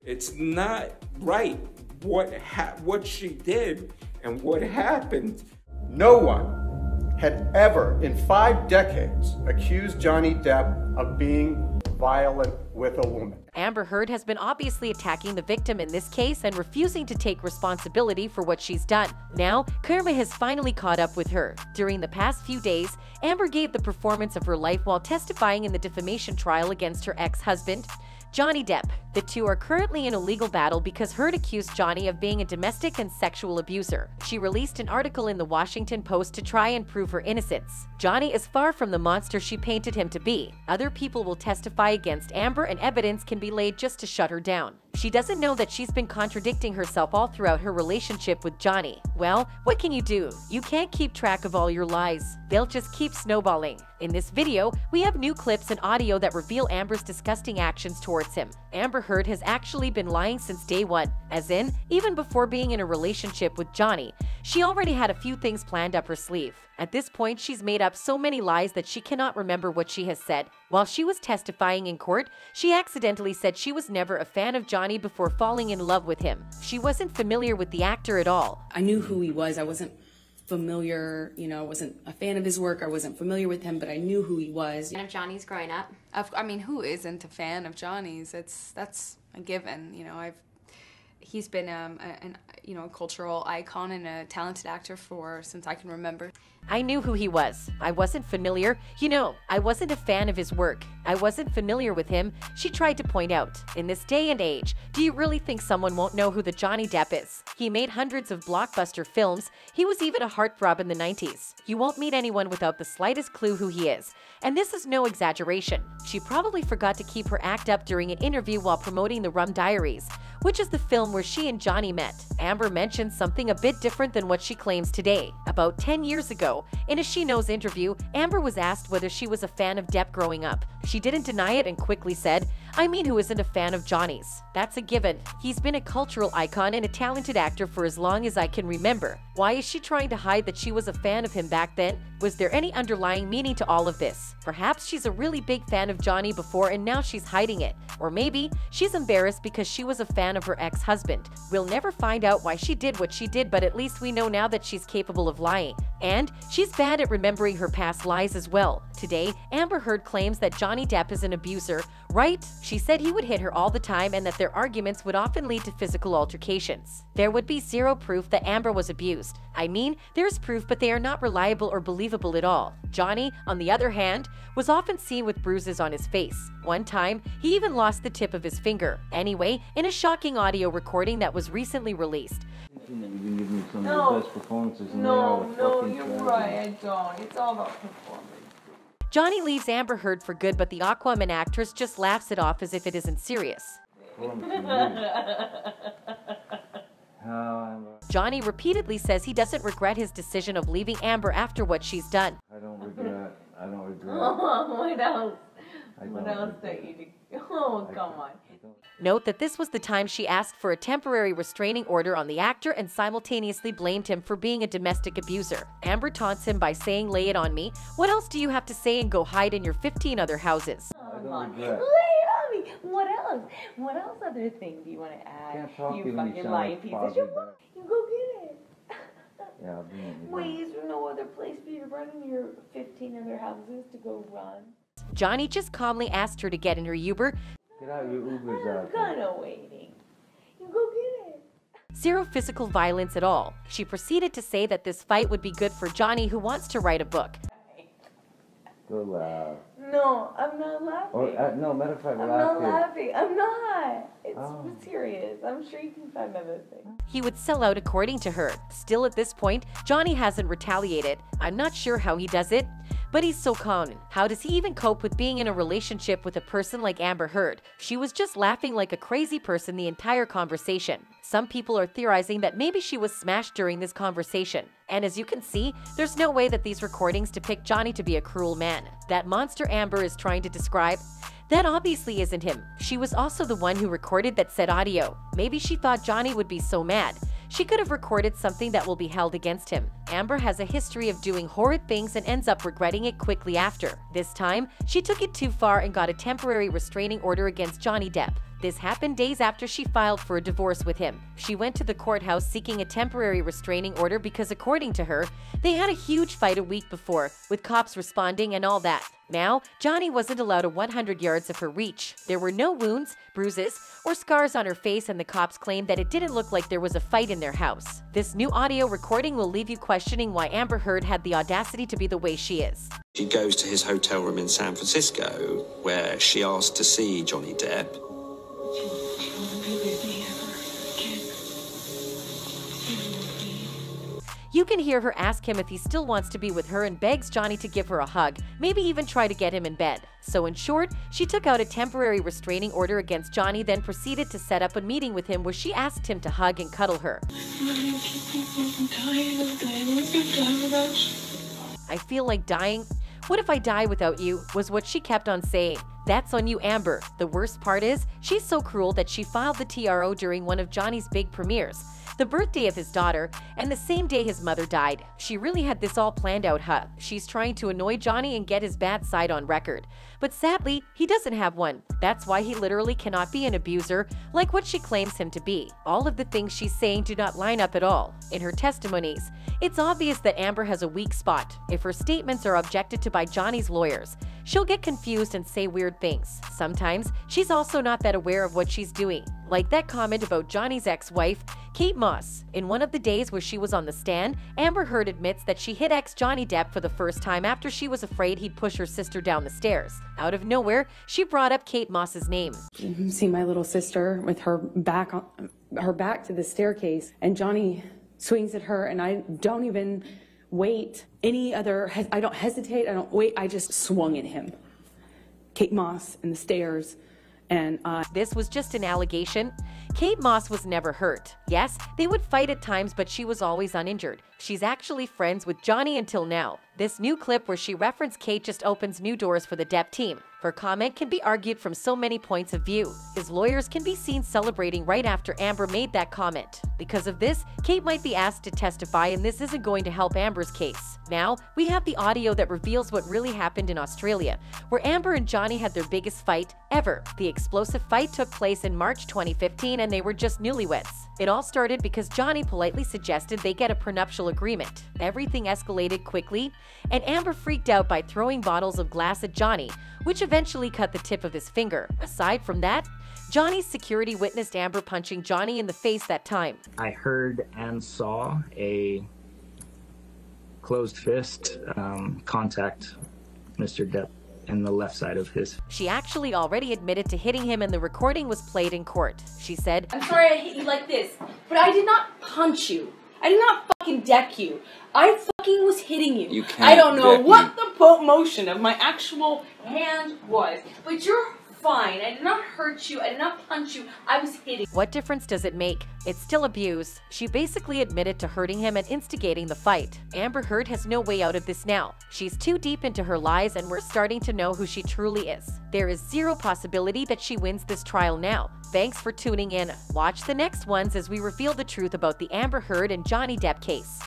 It's not right what she did and what happened. No one had ever in 5 decades accused Johnny Depp of being violent with a woman. Amber Heard has been obviously attacking the victim in this case and refusing to take responsibility for what she's done. Now, karma has finally caught up with her. During the past few days, Amber gave the performance of her life while testifying in the defamation trial against her ex-husband, Johnny Depp. The two are currently in a legal battle because Heard accused Johnny of being a domestic and sexual abuser. She released an article in the Washington Post to try and prove her innocence. Johnny is far from the monster she painted him to be. Other people will testify against Amber and evidence can be laid just to shut her down. She doesn't know that she's been contradicting herself all throughout her relationship with Johnny. Well, what can you do? You can't keep track of all your lies. They'll just keep snowballing. In this video, we have new clips and audio that reveal Amber's disgusting actions towards him. Amber Heard has actually been lying since day one, as in, even before being in a relationship with Johnny. She already had a few things planned up her sleeve. At this point, she's made up so many lies that she cannot remember what she has said. While she was testifying in court, she accidentally said she was never a fan of Johnny before falling in love with him. She wasn't familiar with the actor at all. I knew who he was. I wasn't familiar, I wasn't a fan of his work. I wasn't familiar with him, but I knew who he was. Fan of Johnny's growing up? I mean, who isn't a fan of Johnny's? That's a given. He's been a cultural icon and a talented actor since I can remember. I knew who he was. I wasn't familiar. I wasn't a fan of his work. I wasn't familiar with him, she tried to point out. In this day and age, do you really think someone won't know who the Johnny Depp is? He made hundreds of blockbuster films. He was even a heartthrob in the 90s. You won't meet anyone without the slightest clue who he is. And this is no exaggeration. She probably forgot to keep her act up during an interview while promoting The Rum Diaries, which is the film where she and Johnny met. Amber mentioned something a bit different than what she claims today. About 10 years ago, in a She Knows interview, Amber was asked whether she was a fan of Depp growing up. She didn't deny it and quickly said, "I mean, who isn't a fan of Johnny's? That's a given. He's been a cultural icon and a talented actor for as long as I can remember." Why is she trying to hide that she was a fan of him back then? Was there any underlying meaning to all of this? Perhaps she's a really big fan of Johnny before and now she's hiding it. Or maybe she's embarrassed because she was a fan of her ex-husband. We'll never find out why she did what she did, but at least we know now that she's capable of lying. And she's bad at remembering her past lies as well. Today, Amber Heard claims that Johnny Depp is an abuser, right? She said he would hit her all the time and that their arguments would often lead to physical altercations. There would be zero proof that Amber was abused. I mean, there's proof, but they are not reliable or believable at all. Johnny, on the other hand, was often seen with bruises on his face. One time, he even lost the tip of his finger. Anyway, in a shocking audio recording that was recently released, You've been giving me some of the best performances in No, you're right, I don't. It's all about performance. Johnny leaves Amber Heard for good, but the Aquaman actress just laughs it off as if it isn't serious. Johnny repeatedly says he doesn't regret his decision of leaving Amber after what she's done. I don't regret. Oh, what else? What else that you do? Oh, come on. Note that this was the time she asked for a temporary restraining order on the actor and simultaneously blamed him for being a domestic abuser. Amber taunts him by saying, "Lay it on me. What else do you have to say and go hide in your 15 other houses?" I don't regret. Lay it on me. What else? What else other thing do you want to add? Can't talk You to me, fucking sound lying like piece of Bobby shit. Bear. You go get it. Yeah, I'll be in it. Wait, is there no other place for you to run in your 15 other houses to go run? Johnny just calmly asked her to get in her Uber. Get out your Ubers I'm out. kind of waiting. You go get it. Zero physical violence at all. She proceeded to say that this fight would be good for Johnny, who wants to write a book. Go loud. No, I'm not laughing. No, matter of fact, I'm laugh not here. laughing. I'm not. It's serious. I'm sure you can find other things. He would sell out according to her. Still at this point, Johnny hasn't retaliated. I'm not sure how he does it, but he's so calm. How does he even cope with being in a relationship with a person like Amber Heard? She was just laughing like a crazy person the entire conversation. Some people are theorizing that maybe she was smashed during this conversation. And as you can see, there's no way that these recordings depict Johnny to be a cruel man. That monster Amber is trying to describe, that obviously isn't him. She was also the one who recorded that said audio. Maybe she thought Johnny would be so mad. She could have recorded something that will be held against him. Amber has a history of doing horrid things and ends up regretting it quickly after. This time, she took it too far and got a temporary restraining order against Johnny Depp. This happened days after she filed for a divorce with him. She went to the courthouse seeking a temporary restraining order because, according to her, they had a huge fight a week before, with cops responding and all that. Now, Johnny wasn't allowed a 100 yards of her reach. There were no wounds, bruises, or scars on her face, and the cops claimed that it didn't look like there was a fight in their house. This new audio recording will leave you questioning why Amber Heard had the audacity to be the way she is. She goes to his hotel room in San Francisco, where she asked to see Johnny Depp. You can hear her ask him if he still wants to be with her and begs Johnny to give her a hug, maybe even try to get him in bed. So in short, she took out a temporary restraining order against Johnny, then proceeded to set up a meeting with him where she asked him to hug and cuddle her. I feel like dying. What if I die without you? Was what she kept on saying. That's on you, Amber. The worst part is, she's so cruel that she filed the TRO during one of Johnny's big premieres, the birthday of his daughter, and the same day his mother died. She really had this all planned out, huh? She's trying to annoy Johnny and get his bad side on record. But sadly, he doesn't have one. That's why he literally cannot be an abuser like what she claims him to be. All of the things she's saying do not line up at all. In her testimonies, it's obvious that Amber has a weak spot. If her statements are objected to by Johnny's lawyers, she'll get confused and say weird things. Sometimes, she's also not that aware of what she's doing. Like that comment about Johnny's ex-wife, Kate Moss. In one of the days where she was on the stand, Amber Heard admits that she hit ex-Johnny Depp for the first time after she was afraid he'd push her sister down the stairs. Out of nowhere, she brought up Kate Moss's name. See my little sister with her back to the staircase, and Johnny swings at her, and I don't even wait I don't hesitate, I don't wait, I just swung at him. Kate Moss in the stairs, and This was just an allegation. Kate Moss was never hurt. Yes, they would fight at times, but she was always uninjured. She's actually friends with Johnny until now. This new clip where she referenced Kate just opens new doors for the Depp team. Her comment can be argued from so many points of view. His lawyers can be seen celebrating right after Amber made that comment. Because of this, Kate might be asked to testify, and this isn't going to help Amber's case. Now, we have the audio that reveals what really happened in Australia, where Amber and Johnny had their biggest fight ever. The explosive fight took place in March 2015, and they were just newlyweds. It all started because Johnny politely suggested they get a prenuptial agreement. Everything escalated quickly, and Amber freaked out by throwing bottles of glass at Johnny, which eventually cut the tip of his finger. Aside from that, Johnny's security witnessed Amber punching Johnny in the face that time. I heard and saw a closed fist contact Mr. Depp in the left side of his. She actually already admitted to hitting him, and the recording was played in court. She said, "I'm sorry I hit you like this, but I did not punch you. I did not fucking deck you. I fucking was hitting you. You can't I don't know deck what me. the motion of my actual hand was, but you're fine. I did not hurt you. I did not punch you. I was hitting." what difference does it make? It's still abuse. She basically admitted to hurting him and instigating the fight. Amber Heard has no way out of this now. She's too deep into her lies, and we're starting to know who she truly is. There is zero possibility that she wins this trial now. Thanks for tuning in. Watch the next ones as we reveal the truth about the Amber Heard and Johnny Depp case.